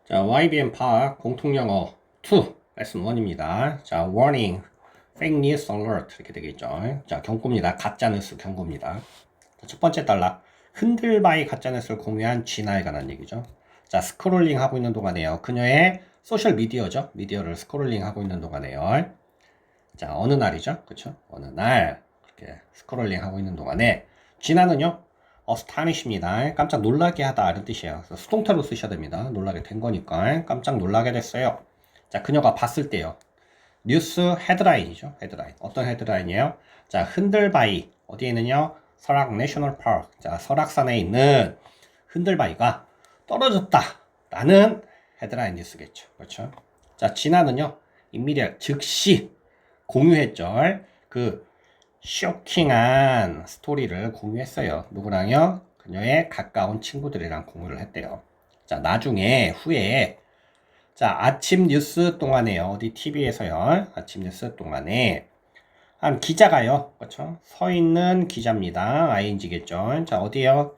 자, YBM 파 공통영어 2 레슨 1입니다. 자, warning, fake news alert 이렇게 되겠죠. 자, 경고입니다. 가짜뉴스 경고입니다. 자, 첫 번째 달라. 흔들바이 가짜뉴스를 공유한 진아에 관한 얘기죠. 자, 스크롤링 하고 있는 동안에요. 그녀의 소셜 미디어죠. 미디어를 스크롤링 하고 있는 동안에요. 자, 어느 날이죠. 그쵸? 어느 날 그렇게 스크롤링 하고 있는 동안에 진아는요. astonish입니다. 깜짝 놀라게 하다 이런 뜻이에요. 그래서 수동태로 쓰셔야 됩니다. 놀라게 된 거니까 깜짝 놀라게 됐어요. 자, 그녀가 봤을 때요. 뉴스 헤드라인이죠. 헤드라인. 어떤 헤드라인이에요? 자, 흔들바위 어디에 있느냐? 설악 내셔널 파크. 자, 설악산에 있는 흔들바위가 떨어졌다. 라는 헤드라인 뉴스겠죠. 그렇죠? 자, 진아는요. 이미디어 즉시 공유했죠. 그 쇼킹한 스토리를 공유했어요. 누구랑요? 그녀의 가까운 친구들이랑 공유를 했대요. 자, 나중에 후에 자, 아침 뉴스 동안에요. 어디 TV에서요. 아침 뉴스 동안에 한 기자가요. 그렇죠? 서 있는 기자입니다. ING겠죠. 자, 어디에요?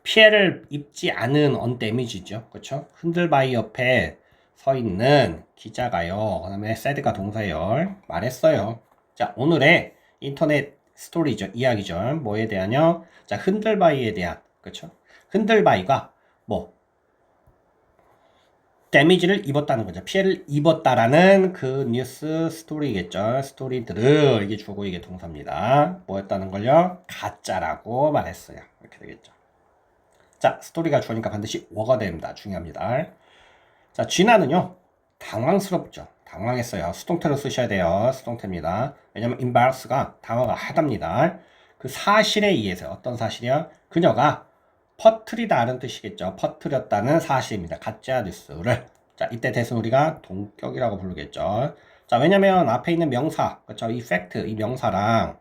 피해를 입지 않은 언데미지죠. 그렇죠? 흔들바위 옆에 서 있는 기자가요. 그다음에 sad가 동사예요. 말했어요. 자, 오늘의 인터넷 스토리죠. 이야기죠. 뭐에 대한요? 자, 흔들바위에 대한, 그렇죠? 흔들바위가 뭐 데미지를 입었다는 거죠. 피해를 입었다라는 그 뉴스 스토리겠죠. 스토리들을 이게 주고 이게 동사입니다. 뭐였다는 걸요? 가짜라고 말했어요. 이렇게 되겠죠. 자, 스토리가 주어니까 반드시 워가 됩니다. 중요합니다. 자, 쥐나는요, 당황스럽죠. 당황했어요. 수동태로 쓰셔야 돼요. 수동태입니다. 왜냐면 embarrass가 당황을 하답니다. 그 사실에 의해서 어떤 사실이요? 그녀가 퍼뜨리다는 뜻이겠죠. 퍼뜨렸다는 사실입니다. 가짜 뉴스를. 자, 이때 대신 우리가 동격이라고 부르겠죠. 자, 왜냐면 앞에 있는 명사, 그렇죠? 이 팩트, 이 명사랑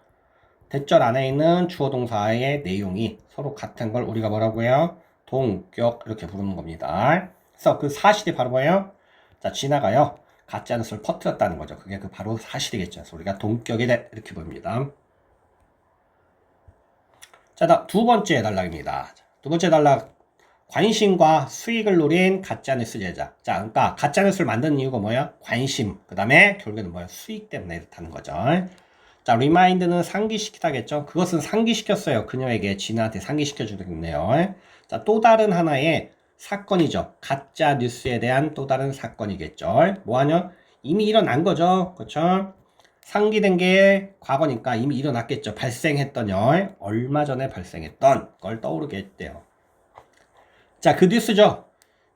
대절 안에 있는 주어 동사의 내용이 서로 같은 걸 우리가 뭐라고 해요? 동격 이렇게 부르는 겁니다. 그래서 그 사실이 바로 뭐예요? 자, 지나가요. 가짜 뉴스를 퍼뜨렸다는 거죠. 그게 그 바로 사실이겠죠. 그래서 우리가 동격이다 이렇게 봅니다. 자, 두 번째 단락입니다. 두 번째 단락. 관심과 수익을 노린 가짜뉴스 제작. 자, 그러니까 가짜뉴스를 만드는 이유가 뭐야? 관심. 그 다음에 결국에는 뭐야? 수익 때문에 이렇다는 거죠. 자, 리마인드는 상기시키다겠죠? 그것은 상기시켰어요. 그녀에게, 진아한테 상기시켜주겠네요. 자, 또 다른 하나의 사건이죠. 가짜 뉴스에 대한 또 다른 사건이겠죠. 뭐하냐? 이미 일어난 거죠. 그렇죠? 상기된 게 과거니까 이미 일어났겠죠. 발생했던요. 얼마 전에 발생했던 걸 떠오르게 했대요. 자, 그 뉴스죠.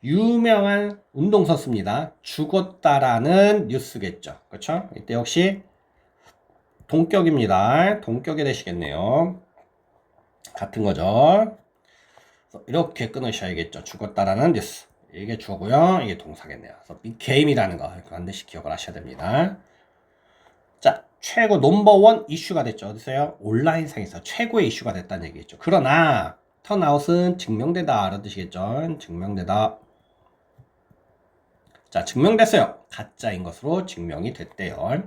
유명한 운동선수입니다. 죽었다라는 뉴스겠죠. 그렇죠? 이때 역시 동격입니다. 동격이 되시겠네요. 같은 거죠. 이렇게 끊으셔야겠죠. 죽었다라는 뉴스. 이게 주어고요. 이게 동사겠네요. 그래서 became이라는 거 반드시 기억을 하셔야 됩니다. 자, 최고 넘버원 이슈가 됐죠. 어디서요? 온라인상에서 최고의 이슈가 됐다는 얘기겠죠. 그러나 턴아웃은 증명되다 라는 뜻이겠죠. 증명되다. 자, 증명됐어요. 가짜인 것으로 증명이 됐대요.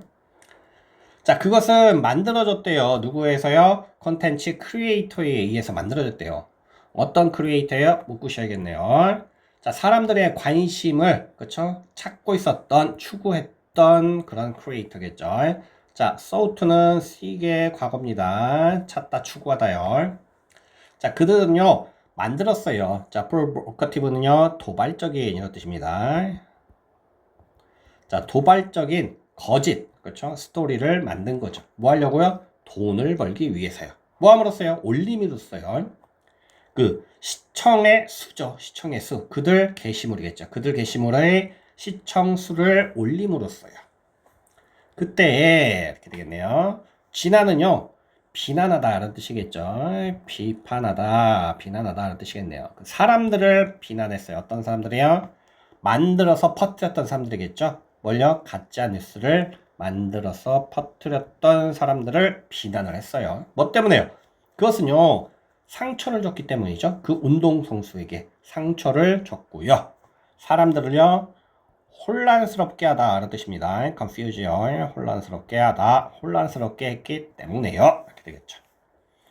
자, 그것은 만들어졌대요. 누구에서요? 컨텐츠 크리에이터에 의해서 만들어졌대요. 어떤 크리에이터예요? 묻으셔야겠네요. 자, 사람들의 관심을 그쵸? 찾고 있었던, 추구했던 그런 크리에이터겠죠. 자, sough는 seek의 과거입니다. 찾다, 추구하다요. 자, 그들은요, 만들었어요. 자, provocative는요, 도발적인 이런 뜻입니다. 자, 도발적인 거짓, 그렇죠? 스토리를 만든 거죠. 뭐 하려고요? 돈을 벌기 위해서요. 뭐 함으로써요? 올림으로써요. 그 시청의 수죠. 시청의 수. 그들 게시물이겠죠. 그들 게시물의 시청 수를 올림으로써요. 그때 이렇게 되겠네요. 진화는요. 비난하다 라는 뜻이겠죠. 비판하다, 비난하다 라는 뜻이겠네요. 사람들을 비난했어요. 어떤 사람들이요? 만들어서 퍼뜨렸던 사람들이겠죠. 뭘요? 가짜 뉴스를 만들어서 퍼뜨렸던 사람들을 비난을 했어요. 뭐 때문에요? 그것은요. 상처를 줬기 때문이죠. 그 운동선수에게 상처를 줬고요. 사람들을요. 혼란스럽게 하다 라는 뜻입니다. confusion, 혼란스럽게 하다, 혼란스럽게 했기 때문에요. 이렇게 되겠죠.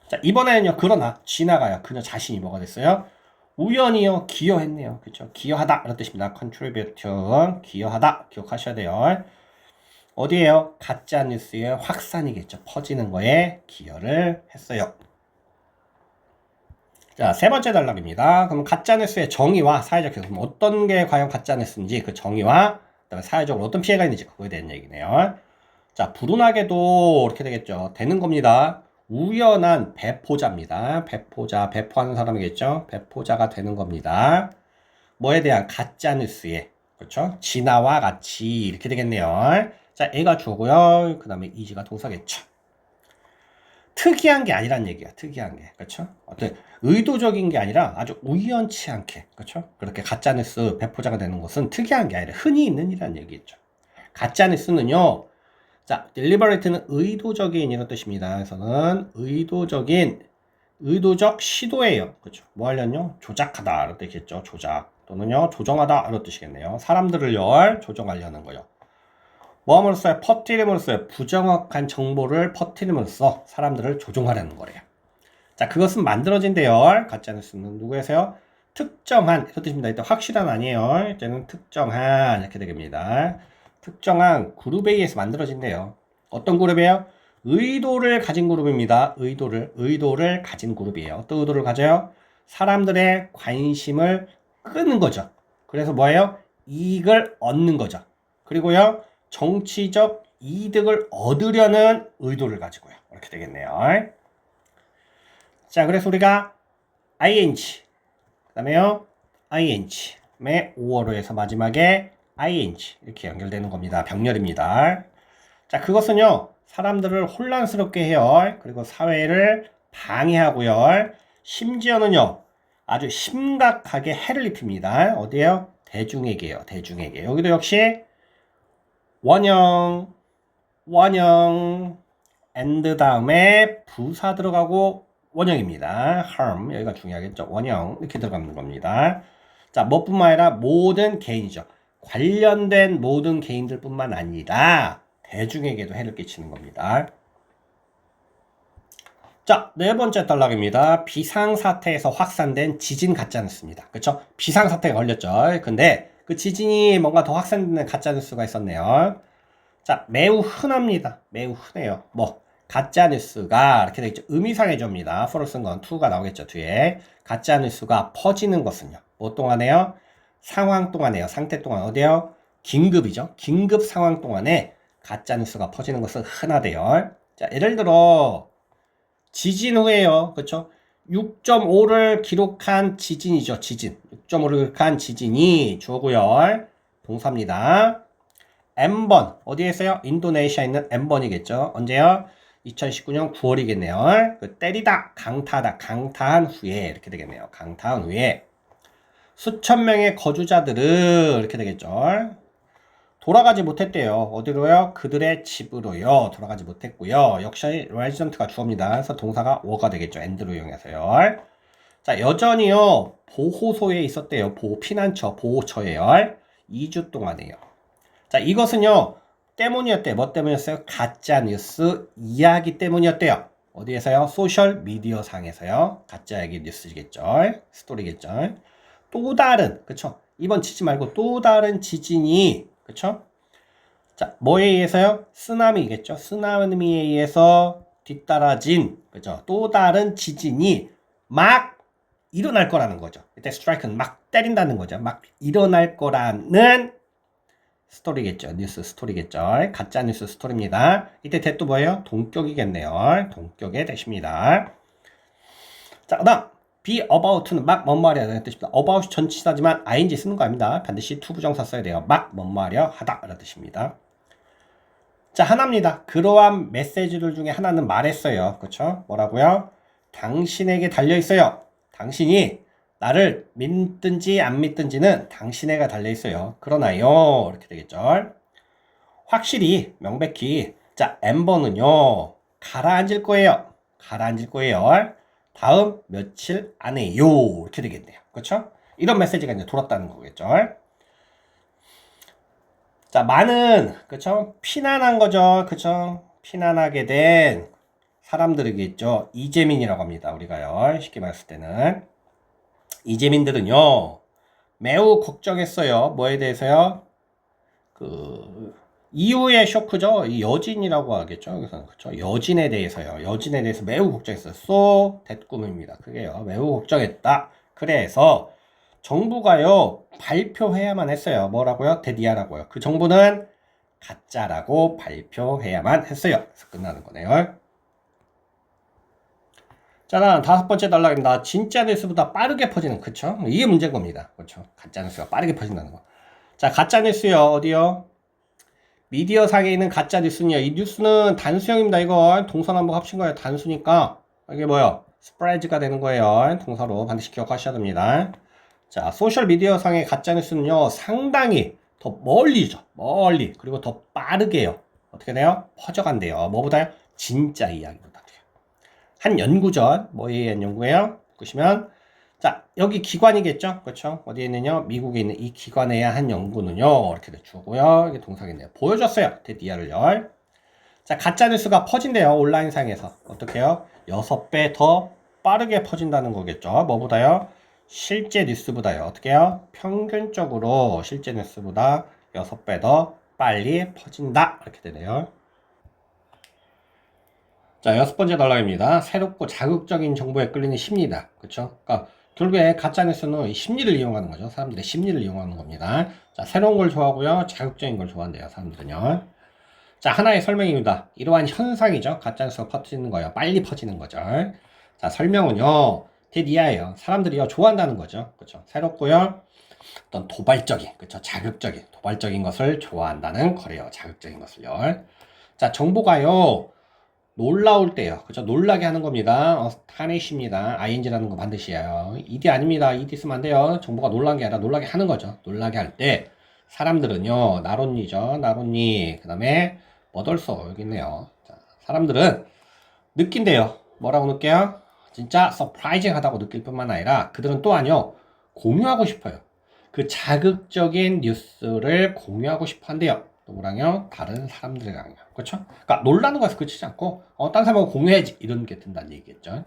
자, 이번에는요. 그러나 지나가요. 그녀 자신이 뭐가 됐어요? 우연히요, 기여했네요. 그쵸? 기여하다. 이런 뜻입니다. contribute, 기여하다. 기억하셔야 돼요. 어디에요? 가짜뉴스의 확산이겠죠. 퍼지는 거에 기여를 했어요. 자, 세 번째 단락입니다. 그럼 가짜뉴스의 정의와 사회적 효과. 어떤 게 과연 가짜뉴스인지 그 정의와 그다음에 사회적으로 어떤 피해가 있는지 그거에 대한 얘기네요. 자, 불운하게도 이렇게 되겠죠. 되는 겁니다. 우연한 배포자입니다. 배포자, 배포하는 사람이겠죠. 배포자가 되는 겁니다. 뭐에 대한 가짜뉴스에, 그렇죠? 진화와 같이 이렇게 되겠네요. 자, A가 주어고요. 그 다음에 이지가 동사겠죠. 특이한 게 아니란 얘기야. 특이한 게. 그렇죠? 어떤 의도적인 게 아니라 아주 우연치 않게. 그렇죠? 그렇게 가짜뉴스 배포자가 되는 것은 특이한 게 아니라 흔히 있는 일이란 얘기겠죠. 가짜뉴스는요. 자, deliberate는 의도적인 이런 뜻입니다. 그래서는 의도적 시도예요. 그렇죠? 뭐 하려뇨? 조작하다 이런 뜻이겠죠. 조작 또는요 조정하다 이런 뜻이겠네요. 사람들을요 조정하려는 거요. 뭐 함으로써 퍼뜨림으로써 부정확한 정보를 퍼뜨림으로써 사람들을 조종하려는 거래요. 자, 그것은 만들어진대요. 가짜뉴스는 누구에서요? 특정한 이런 뜻입니다. 일단 확실한 아니에요. 이제는 특정한 이렇게 되겠습니다. 특정한 그룹에 의해서 만들어진대요. 어떤 그룹이에요? 의도를 가진 그룹입니다. 의도를 가진 그룹이에요. 어떤 의도를 가져요? 사람들의 관심을 끄는 거죠. 그래서 뭐예요? 이익을 얻는 거죠. 그리고요, 정치적 이득을 얻으려는 의도를 가지고요. 이렇게 되겠네요. 자, 그래서 우리가 ing, 그 다음에요, ing, 의 5어로 해서 마지막에 ing, 이렇게 연결되는 겁니다. 병렬입니다. 자, 그것은요, 사람들을 혼란스럽게 해요. 그리고 사회를 방해하고요. 심지어는요, 아주 심각하게 해를 입힙니다. 어디에요? 대중에게요. 대중에게. 여기도 역시 원형, and 다음에 부사 들어가고 원형입니다. harm, 여기가 중요하겠죠. 원형, 이렇게 들어가는 겁니다. 자, 뭐뿐만 아니라 모든 개인이죠. 관련된 모든 개인들 뿐만 아니라 대중에게도 해를 끼치는 겁니다. 자, 네 번째 단락입니다. 비상사태에서 확산된 지진 가짜뉴스입니다. 그쵸? 비상사태가 걸렸죠. 근데 그 지진이 뭔가 더 확산되는 가짜뉴스가 있었네요. 자, 매우 흔합니다. 매우 흔해요. 뭐, 가짜뉴스가 이렇게 되겠죠. 의미상해줍니다. for로 쓴 건 to가 나오겠죠. 뒤에. 가짜뉴스가 퍼지는 것은요. 뭐 동안에요? 상황 동안에요. 상태 동안 어디요? 긴급이죠. 긴급 상황 동안에 가짜뉴스가 퍼지는 것은 흔하대요. 자, 예를 들어 지진 후에요. 그렇죠? 6.5를 기록한 지진이죠. 지진. 6.5를 기록한 지진이 주어고요. 동사입니다. M번 어디에서요? 인도네시아에 있는 M번이겠죠. 언제요? 2019년 9월이겠네요. 그 때리다, 강타하다, 강타한 후에 이렇게 되겠네요. 강타한 후에 수천 명의 거주자들은 이렇게 되겠죠. 돌아가지 못했대요. 어디로요? 그들의 집으로요. 돌아가지 못했고요. 역시 레지던트가 주어입니다. 그래서 동사가 워가 되겠죠. and로 이용해서요. 자, 여전히요. 보호소에 있었대요. 피난처, 보호처예요. 2주 동안에요. 자, 이것은요. 때문이었대요. 뭐 때문이었어요? 가짜뉴스 이야기 때문이었대요. 어디에서요? 소셜 미디어 상에서요. 가짜 얘기 뉴스겠죠. 스토리겠죠. 또 다른, 그쵸? 이번 지진 말고 또 다른 지진이, 그쵸? 자, 뭐에 의해서요? 쓰나미겠죠. 쓰나미에 의해서 뒤따라진, 그죠? 또 다른 지진이 막 일어날 거라는 거죠. 이때 스트라이크는 막 때린다는 거죠. 막 일어날 거라는 스토리겠죠. 뉴스 스토리겠죠. 가짜 뉴스 스토리입니다. 이때 대또 뭐예요? 동격이겠네요. 동격의 대십니다. 자, 그 다음 be about는 막 뭔 말이야 라는 뜻입니다. about이 전치사지만 ing 쓰는 거 아닙니다. 반드시 to 부정사 써야 돼요. 막 뭔 말이야 하다 라는 뜻입니다. 자, 하나입니다. 그러한 메시지들 중에 하나는 말했어요. 그렇죠? 뭐라고요? 당신에게 달려있어요. 당신이 나를 믿든지 안 믿든지는 당신에게 달려있어요. 그러나요 이렇게 되겠죠. 확실히 명백히 자, M번은요 가라앉을 거예요. 가라앉을 거예요. 다음 며칠 안에요 이렇게 되겠네요. 그렇죠? 이런 메시지가 이제 돌았다는 거겠죠. 자, 많은 그쵸? 피난한 거죠. 그쵸? 피난하게 된 사람들이겠죠. 이재민이라고 합니다. 우리가요. 쉽게 말했을 때는 이재민들은요, 매우 걱정했어요. 뭐에 대해서요? 그, 이후의 쇼크죠. 이 여진이라고 하겠죠. 여기서는 그렇죠. 여진에 대해서요. 여진에 대해서 매우 걱정했어요. so 대꾸입니다. 그게요. 매우 걱정했다. 그래서 정부가요 발표해야만 했어요. 뭐라고요? 대디아라고요. 그 정부는 가짜라고 발표해야만 했어요. 그래서 끝나는 거네요. 자, 다섯 번째 단락입니다. 진짜 뉴스보다 빠르게 퍼지는, 그쵸? 이게 문제인 겁니다. 그쵸? 가짜 뉴스가 빠르게 퍼진다는 거. 자, 가짜 뉴스요. 어디요? 미디어 상에 있는 가짜 뉴스는요. 이 뉴스는 단수형입니다. 이거 동사남북 합친 거예요. 단수니까 이게 뭐요? 스프레드가 되는 거예요. 동사로 반드시 기억하셔야 됩니다. 자, 소셜 미디어 상의 가짜 뉴스는요. 상당히 더 멀리죠. 멀리. 그리고 더 빠르게요. 어떻게 돼요? 퍼져간대요. 뭐보다요? 진짜 이야기보다. 한 연구죠. 뭐에 의한 연구예요? 보시면 자 여기 기관이겠죠. 그렇죠? 어디에 있느냐? 미국에 있는 이 기관에 의한 한 연구는요. 이렇게 주고요. 이게 동사겠네요. 보여줬어요. 드디어를요. 자 가짜뉴스가 퍼진대요. 온라인상에서. 어떻게 해요? 6배 더 빠르게 퍼진다는 거겠죠. 뭐보다요? 실제 뉴스보다요. 어떻게 해요? 평균적으로 실제 뉴스보다 6배 더 빨리 퍼진다. 이렇게 되네요. 자, 여섯 번째 단락입니다. 새롭고 자극적인 정보에 끌리는 심리다. 그쵸? 그러니까 결국에 가짜뉴스는 심리를 이용하는 거죠. 사람들의 심리를 이용하는 겁니다. 자, 새로운 걸 좋아하고요. 자극적인 걸 좋아한대요. 사람들은요. 자, 하나의 설명입니다. 이러한 현상이죠. 가짜뉴스가 퍼지는 거예요. 빨리 퍼지는 거죠. 자, 설명은요. 대니아예요. 사람들이요. 좋아한다는 거죠. 그쵸? 새롭고요. 어떤 도발적인, 그쵸? 자극적인, 도발적인 것을 좋아한다는 거래요. 자극적인 것을요. 자, 정보가요. 놀라울 때요. 그죠? 놀라게 하는 겁니다. 타넷입니다. ing라는 거 반드시 해요. ed 아닙니다. ed 쓰면 안 돼요. 정보가 놀란 게 아니라 놀라게 하는 거죠. 놀라게 할 때 사람들은요. 나론니죠. 나론니. 그 다음에 뭐덜소 여기 있네요. 자, 사람들은 느낀대요. 뭐라고 느껴요? 진짜 서프라이징 하다고 느낄 뿐만 아니라 그들은 또한요. 공유하고 싶어요. 그 자극적인 뉴스를 공유하고 싶어 한대요. 누구랑요? 다른 사람들이랑요. 그렇죠? 그러니까 놀라는 것에서 그치지 않고 딴 사람하고 공유해야지 이런 게 든다는 얘기겠죠.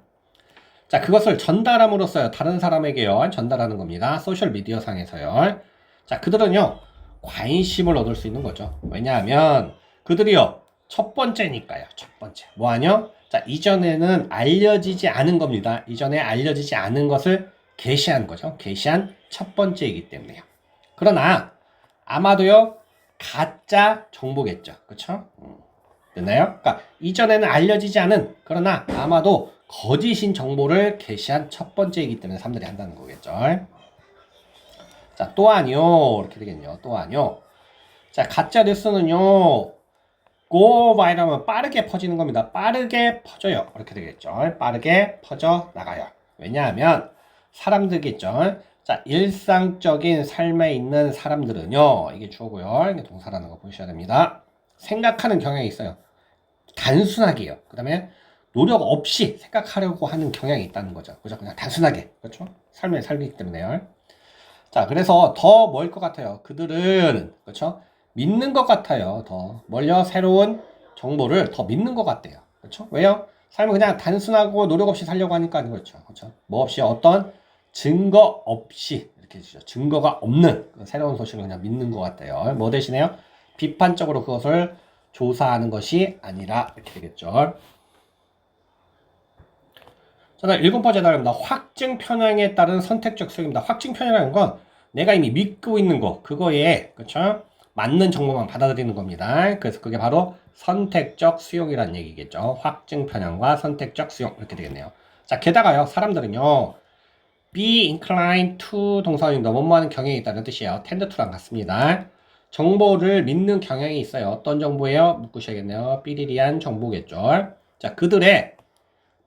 자, 그것을 전달함으로써요. 다른 사람에게요. 전달하는 겁니다. 소셜 미디어 상에서요. 자, 그들은요. 관심을 얻을 수 있는 거죠. 왜냐하면 그들이요. 첫 번째니까요. 첫 번째. 뭐하냐? 자, 이전에는 알려지지 않은 겁니다. 이전에 알려지지 않은 것을 게시한 거죠. 게시한 첫 번째이기 때문에요. 그러나 아마도요. 가짜 정보겠죠. 그쵸? 됐나요? 그러니까 이전에는 알려지지 않은 그러나 아마도 거짓인 정보를 게시한 첫 번째이기 때문에 사람들이 한다는 거겠죠. 자, 또한요. 이렇게 되겠네요. 또한요. 자, 가짜 뉴스는요. go viral하면 빠르게 퍼지는 겁니다. 빠르게 퍼져요. 이렇게 되겠죠. 빠르게 퍼져 나가요. 왜냐하면 사람들겠죠. 자, 일상적인 삶에 있는 사람들은요. 이게 주어고요. 이게 동사라는 거 보셔야 됩니다. 생각하는 경향이 있어요. 단순하게요. 그 다음에 노력 없이 생각하려고 하는 경향이 있다는 거죠. 그죠? 그냥 단순하게. 그렇죠? 삶을 살기 때문에요. 자, 그래서 더 뭘 것 같아요. 그들은, 그렇죠? 믿는 것 같아요. 더 멀려 새로운 정보를 더 믿는 것 같대요. 그렇죠? 왜요? 삶을 그냥 단순하고 노력 없이 살려고 하니까 그렇죠. 그렇죠? 뭐 없이 어떤 증거 없이 이렇게 해주죠. 증거가 없는 새로운 소식을 그냥 믿는 것 같아요. 뭐 대신에요? 비판적으로 그것을 조사하는 것이 아니라 이렇게 되겠죠. 자, 일곱 번째 단어입니다. 확증 편향에 따른 선택적 수용입니다. 확증 편향이라는 건 내가 이미 믿고 있는 거 그거에 그렇죠? 맞는 정보만 받아들이는 겁니다. 그래서 그게 바로 선택적 수용이라는 얘기겠죠. 확증 편향과 선택적 수용 이렇게 되겠네요. 자, 게다가요 사람들은요 be inclined to 동사입니다. 뭐뭐하는 경향이 있다는 뜻이에요. tend to랑 같습니다. 정보를 믿는 경향이 있어요. 어떤 정보예요? 묻으셔야겠네요. 삐리리한 정보겠죠. 자, 그들의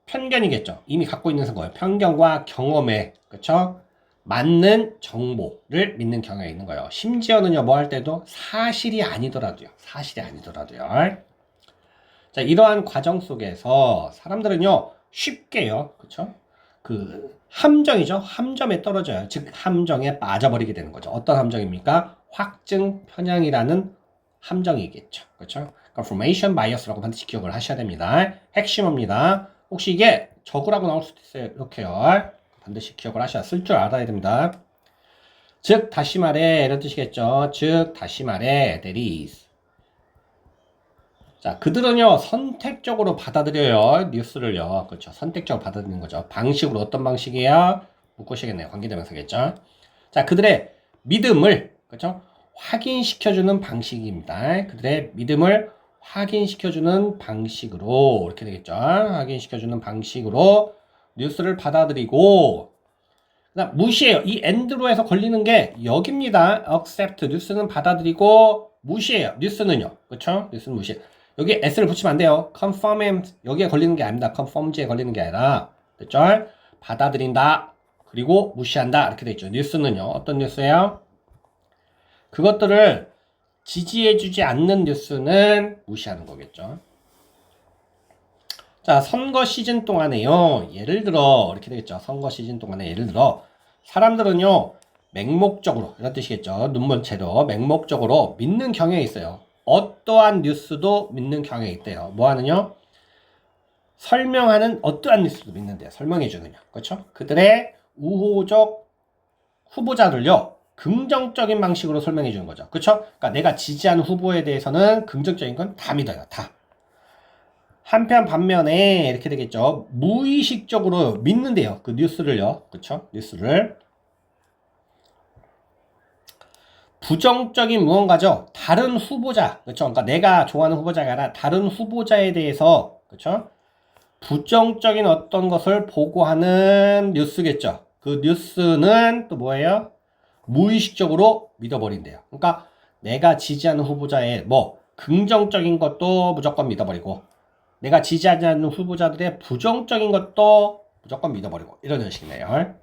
편견이겠죠. 이미 갖고 있는 거예요. 편견과 경험에 그렇죠? 맞는 정보를 믿는 경향이 있는 거예요. 심지어는요. 뭐 할 때도 사실이 아니더라도요. 사실이 아니더라도요. 자, 이러한 과정 속에서 사람들은요. 쉽게요. 그렇죠? 그 함정이죠. 함정에 떨어져요. 즉 함정에 빠져버리게 되는 거죠. 어떤 함정입니까? 확증 편향이라는 함정이겠죠. 그렇죠? confirmation bias라고 반드시 기억을 하셔야 됩니다. 핵심입니다. 혹시 이게 적으라고 나올 수도 있어요. 이렇게요. 반드시 기억을 하셔야 쓸 줄 알아야 됩니다. 즉 다시 말해 이런 뜻이겠죠. 즉 다시 말해 that is. 자, 그들은요 선택적으로 받아들여요 뉴스를요. 그렇죠. 선택적으로 받아들이는 거죠. 방식으로 어떤 방식이야? 묻고시겠네요. 관계대명사겠죠. 자, 그들의 믿음을 그렇죠. 확인시켜주는 방식입니다. 그들의 믿음을 확인시켜주는 방식으로 이렇게 되겠죠. 확인시켜주는 방식으로 뉴스를 받아들이고 그다음 무시해요. 이 and로 해서 걸리는 게 여기입니다. accept 뉴스는 받아들이고 무시해요. 뉴스는요. 그렇죠? 뉴스는 무시. 여기 s를 붙이면 안 돼요. confirm 여기에 걸리는 게 아닙니다. confirm에 걸리는 게 아니라 됐죠? 받아들인다. 그리고 무시한다. 이렇게 돼 있죠. 뉴스는요. 어떤 뉴스예요? 그것들을 지지해주지 않는 뉴스는 무시하는 거겠죠. 자, 선거 시즌 동안에요. 예를 들어 이렇게 되겠죠. 선거 시즌 동안에 예를 들어 사람들은요. 맹목적으로 이런 뜻이겠죠. 눈먼 채로 맹목적으로 믿는 경향이 있어요. 어떠한 뉴스도 믿는 경향이 있대요. 뭐 하느냐? 설명하는 어떠한 뉴스도 믿는데요. 설명해주느냐. 그렇죠? 그들의 우호적 후보자들요. 긍정적인 방식으로 설명해 주는 거죠. 그렇죠? 그러니까 내가 지지하는 후보에 대해서는 긍정적인 건 다 믿어요. 다. 한편 반면에 이렇게 되겠죠. 무의식적으로 믿는데요. 그 뉴스를요. 그렇죠? 뉴스를 부정적인 무언가죠. 다른 후보자. 그렇죠? 그러니까 내가 좋아하는 후보자가 아니라 다른 후보자에 대해서 그렇죠? 부정적인 어떤 것을 보고하는 뉴스겠죠. 그 뉴스는 또 뭐예요? 무의식적으로 믿어버린대요. 그러니까 내가 지지하는 후보자의 뭐 긍정적인 것도 무조건 믿어버리고 내가 지지하지 않는 후보자들의 부정적인 것도 무조건 믿어버리고 이런 식이네요.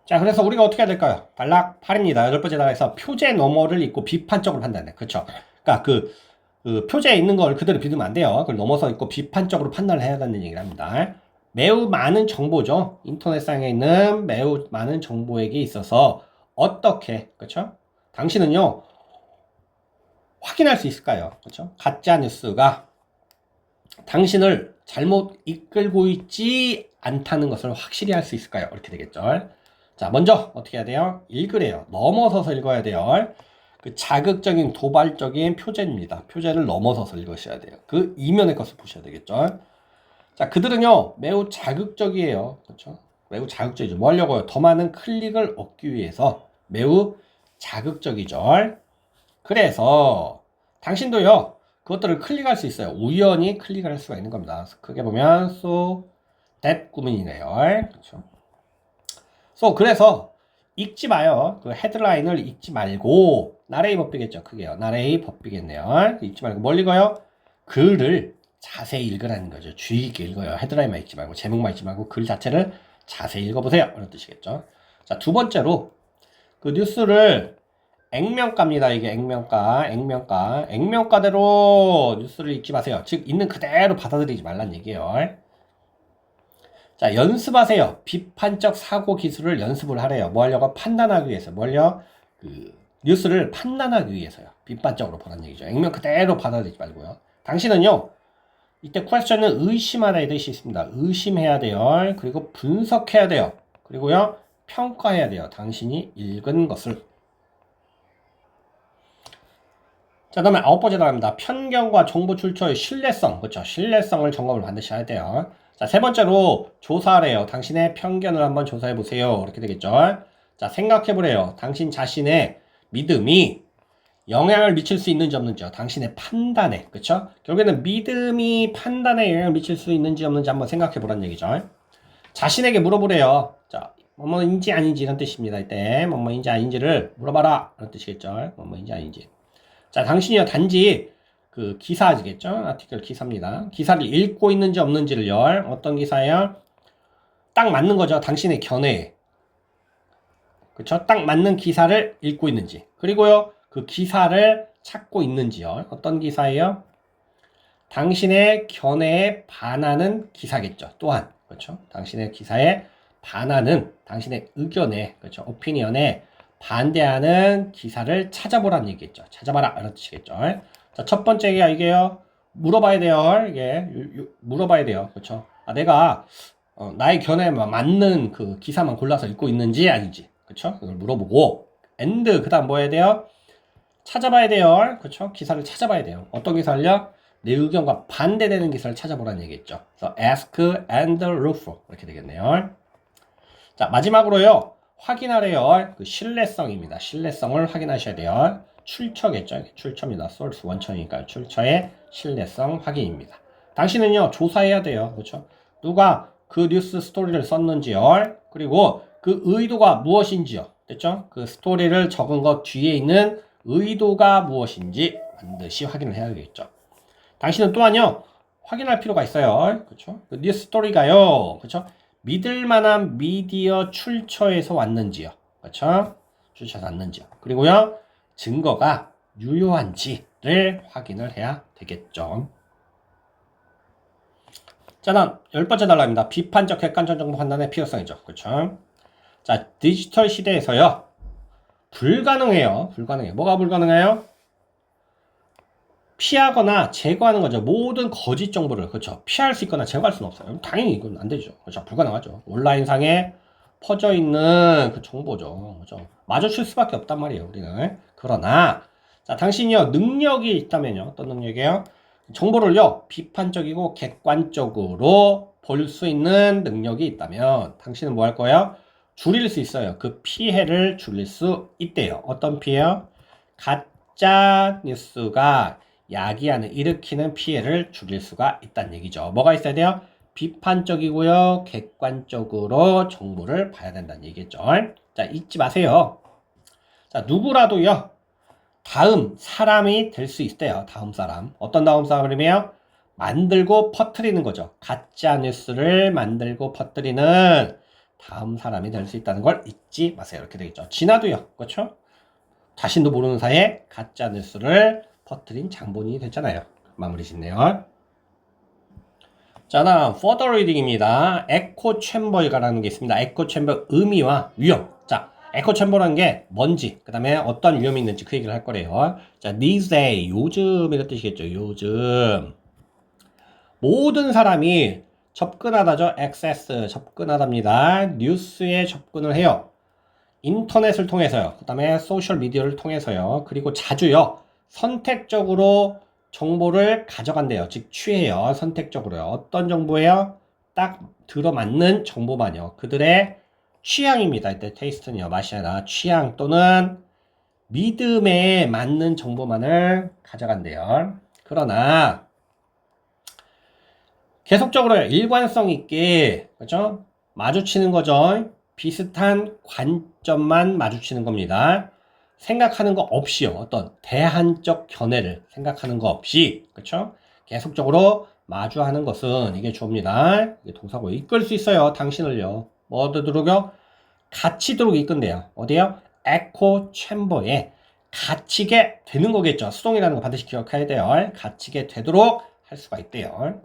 자, 그래서 우리가 어떻게 해야 될까요? 단락 8입니다. 8번째 단락에서 표제 너머를 읽고 비판적으로 판단해. 그렇죠? 그러니까 그 표제에 있는 걸 그대로 믿으면 안 돼요. 그걸 넘어서 읽고 비판적으로 판단을 해야 된다는 얘기를 합니다. 매우 많은 정보죠. 인터넷상에 있는 매우 많은 정보에게 있어서 어떻게, 그렇죠? 당신은요, 확인할 수 있을까요? 그렇죠? 가짜 뉴스가 당신을 잘못 이끌고 있지 않다는 것을 확실히 할 수 있을까요? 이렇게 되겠죠. 자, 먼저 어떻게 해야 돼요? 읽으래요. 넘어서서 읽어야 돼요. 그 자극적인 도발적인 표제입니다. 표제를 넘어서서 읽으셔야 돼요. 그 이면의 것을 보셔야 되겠죠. 자, 그들은요 매우 자극적이에요. 그렇죠? 매우 자극적이죠. 뭐 하려고요? 더 많은 클릭을 얻기 위해서 매우 자극적이죠. 그래서 당신도요 그것들을 클릭할 수 있어요. 우연히 클릭을 할 수가 있는 겁니다. 크게 보면 so that 구문이네요. 그렇죠? 그래서 읽지 마요. 그 헤드라인을 읽지 말고 나레이 법비겠죠. 크게요. 나레이 법비겠네요. 읽지 말고 뭘 읽어요? 글을 자세히 읽으라는 거죠. 주의 깊게 읽어요. 헤드라인만 읽지 말고 제목만 읽지 말고 글 자체를 자세히 읽어보세요. 이런 뜻이겠죠. 자, 두 번째로 그 뉴스를 액면가입니다. 이게 액면가대로 뉴스를 읽지 마세요. 즉 있는 그대로 받아들이지 말란 얘기예요. 자, 연습하세요. 비판적 사고 기술을 연습을 하래요. 뭐 하려고? 판단하기 위해서. 뭘요? 그 뉴스를 판단하기 위해서요. 비판적으로 보라는 얘기죠. 액면 그대로 받아들이지 말고요. 당신은요. 이때 퀘스천은 의심하다의 뜻이 있습니다. 의심해야 돼요. 그리고 분석해야 돼요. 그리고요. 평가해야 돼요. 당신이 읽은 것을. 자, 다음에 9번째 단어입니다. 편견과 정보 출처의 신뢰성. 그렇죠. 신뢰성을 점검을 반드시 해야 돼요. 자, 세 번째로 조사하래요. 당신의 편견을 한번 조사해 보세요. 이렇게 되겠죠. 자, 생각해 보래요. 당신 자신의 믿음이 영향을 미칠 수 있는지 없는지요. 당신의 판단에. 그쵸? 결국에는 믿음이 판단에 영향을 미칠 수 있는지 없는지 한번 생각해 보란 얘기죠. 자신에게 물어보래요. 자, 뭐뭐인지 아닌지 이런 뜻입니다. 이때 뭐뭐인지 아닌지를 물어봐라. 이런 뜻이겠죠. 뭐뭐인지 아닌지. 자, 당신이요 단지 그 기사지겠죠? 아티클 기사입니다. 기사를 읽고 있는지 없는지를요. 어떤 기사예요? 딱 맞는 거죠. 당신의 견해에. 그쵸? 딱 맞는 기사를 읽고 있는지. 그리고요. 그 기사를 찾고 있는지요. 어떤 기사예요? 당신의 견해에 반하는 기사겠죠. 또한. 그렇죠? 당신의 기사에 반하는 당신의 의견에 그렇죠? 오피니언에 반대하는 기사를 찾아보라는 얘기겠죠. 찾아봐라 이런 뜻이겠죠. 자, 첫 번째가 이게요. 물어봐야 돼요. 이게 물어봐야 돼요. 그렇죠? 내가 나의 견해에 맞는 그 기사만 골라서 읽고 있는지 아닌지, 그쵸? 그걸 물어보고, and 그 다음 뭐 해야 돼요? 찾아봐야 돼요. 그쵸? 기사를 찾아봐야 돼요. 어떤 기사를요? 내 의견과 반대되는 기사를 찾아보라는 얘기겠죠. 그래서 ask and look for 이렇게 되겠네요. 자, 마지막으로요. 확인하래요. 그 신뢰성입니다. 신뢰성을 확인하셔야 돼요. 출처겠죠. 출처입니다. source 원천이니까 출처의 신뢰성 확인입니다. 당신은요, 조사해야 돼요. 그렇죠? 누가 그 뉴스 스토리를 썼는지요. 그리고 그 의도가 무엇인지요. 됐죠? 그 스토리를 적은 것 뒤에 있는 의도가 무엇인지 반드시 확인을 해야 되겠죠. 당신은 또한요, 확인할 필요가 있어요. 그렇죠? 그 뉴스 스토리가요. 그렇죠? 믿을 만한 미디어 출처에서 왔는지요. 그렇죠? 출처에서 왔는지요. 그리고요, 증거가 유효한지를 확인을 해야 되겠죠. 자, 다음 10번째 단락입니다. 비판적 객관적 정보 판단의 필요성이죠. 그렇죠? 자, 디지털 시대에서요. 불가능해요. 불가능해요. 뭐가 불가능해요? 피하거나 제거하는 거죠. 모든 거짓 정보를, 그렇죠. 피할 수 있거나 제거할 수는 없어요. 당연히 이건 안 되죠. 그렇죠. 불가능하죠. 온라인상에 퍼져 있는 그 정보죠. 그렇죠. 마주칠 수밖에 없단 말이에요. 우리는. 그러나, 자, 당신이요, 능력이 있다면요. 어떤 능력이에요? 정보를요, 비판적이고 객관적으로 볼 수 있는 능력이 있다면, 당신은 뭐 할 거예요? 줄일 수 있어요. 그 피해를 줄일 수 있대요. 어떤 피해요? 가짜 뉴스가 야기하는, 일으키는 피해를 줄일 수가 있다는 얘기죠. 뭐가 있어야 돼요? 비판적이고요. 객관적으로 정보를 봐야 된다는 얘기겠죠. 자, 잊지 마세요. 자, 누구라도요. 다음 사람이 될 수 있대요. 다음 사람. 어떤 다음 사람이며? 만들고 퍼뜨리는 거죠. 가짜 뉴스를 만들고 퍼뜨리는 다음 사람이 될 수 있다는 걸 잊지 마세요. 이렇게 되겠죠. 진화도요. 그렇죠? 자신도 모르는 사이에 가짜 뉴스를 퍼뜨린 장본인이 됐잖아요. 마무리 짓네요. 자, 다음 further reading입니다. 에코 챔버가라는 게 있습니다. 에코 챔버 의미와 위험. 자, 에코 챔버라는 게 뭔지, 그 다음에 어떤 위험이 있는지 그 얘기를 할 거래요. 자, these days, 요즘 이런 뜻이겠죠. 요즘 모든 사람이 접근하다죠. access, 접근하답니다. 뉴스에 접근을 해요. 인터넷을 통해서요. 그 다음에 소셜 미디어를 통해서요. 그리고 자주요. 선택적으로 정보를 가져간대요. 즉 취해요. 선택적으로요. 어떤 정보예요? 딱 들어맞는 정보만요. 그들의 취향입니다. 이때 테이스트는요. 맛이 아니라 취향 또는 믿음에 맞는 정보만을 가져간대요. 그러나 계속적으로 일관성 있게, 그렇죠? 마주치는 거죠. 비슷한 관점만 마주치는 겁니다. 생각하는 거 없이요. 어떤 대안적 견해를 생각하는 거 없이, 그렇죠? 계속적으로 마주하는 것은 이게 주어입니다. 이게 동사고 이끌 수 있어요. 당신을요. 뭐 되도록요? 갇히도록 이끈대요. 어디요? 에코 챔버에 갇히게 되는 거겠죠. 수동이라는 거 반드시 기억해야 돼요. 갇히게 되도록 할 수가 있대요.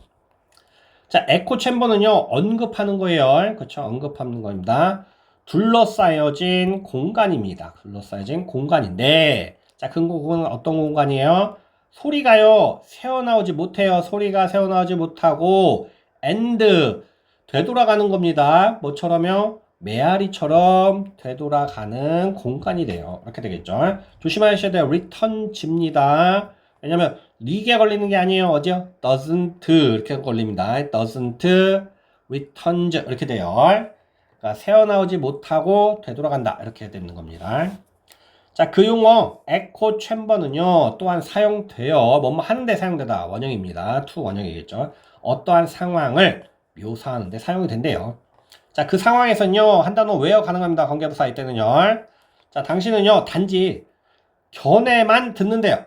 자, 에코 챔버는요, 언급하는 거예요. 그쵸? 언급하는 겁니다. 둘러싸여진 공간입니다. 둘러싸여진 공간인데, 자, 그 공간은 어떤 공간이에요? 소리가요, 새어나오지 못해요. 소리가 새어나오지 못하고, and, 되돌아가는 겁니다. 뭐처럼요? 메아리처럼 되돌아가는 공간이 돼요. 이렇게 되겠죠? 조심하셔야 돼요. return집니다. 왜냐면 리게 걸리는 게 아니에요. 어디요? doesn't 이렇게 걸립니다. doesn't returns 이렇게 돼요. 그러니까 새어나오지 못하고 되돌아간다 이렇게 되는 겁니다. 자, 그 용어 에코 챔버는요 또한 사용돼요. 뭐뭐 하는데 사용되다 원형입니다. to 원형이겠죠. 어떠한 상황을 묘사하는데 사용이 된대요. 자, 그 상황에서는요 한 단어 외워 가능합니다. 관계부사 이때는요. 자, 당신은요 단지 견해만 듣는데요.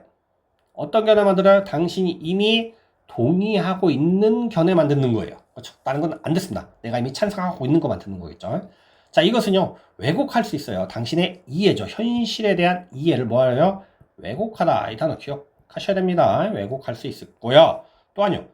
어떤 견해만 들어요? 당신이 이미 동의하고 있는 견해만 듣는 거예요. 그렇죠? 다른 건 안 듣습니다. 내가 이미 찬성하고 있는 것만 듣는 거겠죠. 자, 이것은요 왜곡할 수 있어요. 당신의 이해죠. 현실에 대한 이해를 뭐예요? 왜곡하다. 이 단어 기억하셔야 됩니다. 왜곡할 수 있고요. 또한요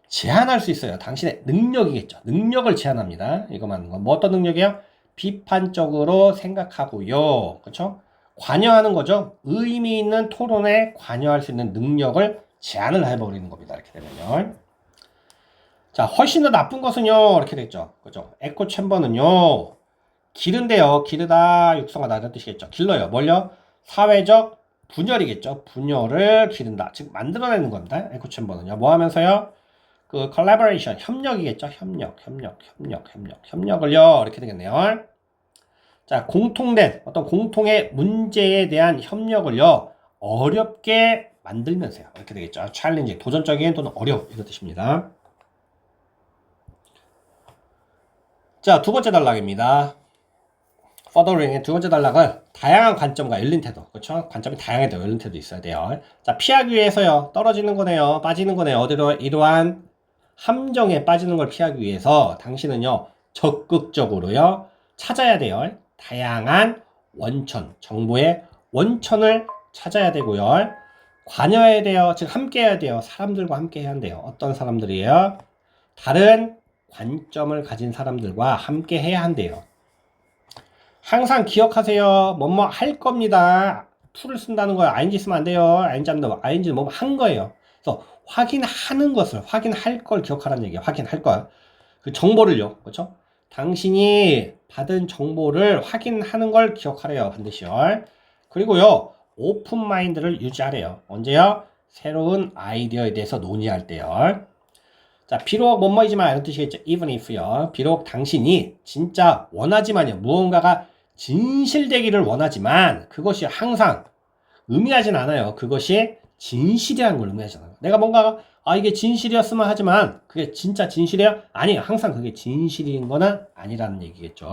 제한할 수 있어요. 당신의 능력이겠죠. 능력을 제한합니다. 이거 맞는 건 뭐 어떤 능력이에요? 비판적으로 생각하고요. 그렇죠? 관여하는 거죠. 의미 있는 토론에 관여할 수 있는 능력을 제한을 해버리는 겁니다. 이렇게 되면요. 자, 훨씬 더 나쁜 것은요. 이렇게 됐죠. 그죠? 에코 챔버는요. 기른데요. 기르다, 육성하다 이런 뜻이겠죠. 길러요. 뭘요? 사회적 분열이겠죠. 분열을 기른다. 즉 만들어내는 겁니다. 에코 챔버는요. 뭐 하면서요? 그 collaboration, 협력이겠죠. 협력을요. 이렇게 되겠네요. 자, 공통된 어떤 공통의 문제에 대한 협력을요. 어렵게 만들면서요. 이렇게 되겠죠. 챌린지, 도전적인 또는 어려움 이런 뜻입니다. 자, 두 번째 단락입니다. furthering의 두 번째 단락은 다양한 관점과 열린 태도. 그렇죠? 관점이 다양해도 열린 태도 있어야 돼요. 자, 피하기 위해서요. 떨어지는 거네요. 빠지는 거네요. 어디로? 이러한 함정에 빠지는 걸 피하기 위해서 당신은요. 적극적으로요. 찾아야 돼요. 다양한 원천, 정보의 원천을 찾아야 되고요. 관여해야 돼요. 즉 함께 해야 돼요. 사람들과 함께 해야 한대요. 어떤 사람들이에요? 다른 관점을 가진 사람들과 함께 해야 한대요. 항상 기억하세요. 뭐뭐 할 겁니다. to를 쓴다는 거예요. ing 쓰면 안 돼요. ing 안 돼요. ing는 뭐뭐 한 거예요. 그래서 확인하는 것을, 확인할 걸 기억하라는 얘기예요. 확인할 걸. 그 정보를요. 그렇죠? 당신이 받은 정보를 확인하는 걸 기억하래요. 반드시요. 그리고요. 오픈 마인드를 유지하래요. 언제요? 새로운 아이디어에 대해서 논의할 때요. 자, 비록 뭐뭐이지만 이런 뜻이겠죠. even if요. 비록 당신이 진짜 원하지만요. 무언가가 진실되기를 원하지만 그것이 항상 의미하진 않아요. 그것이 진실이라는 걸 의미하잖아요. 내가 뭔가가 이게 진실이었으면 하지만 그게 진짜 진실이야? 아니에요. 항상 그게 진실인 거는 아니라는 얘기겠죠.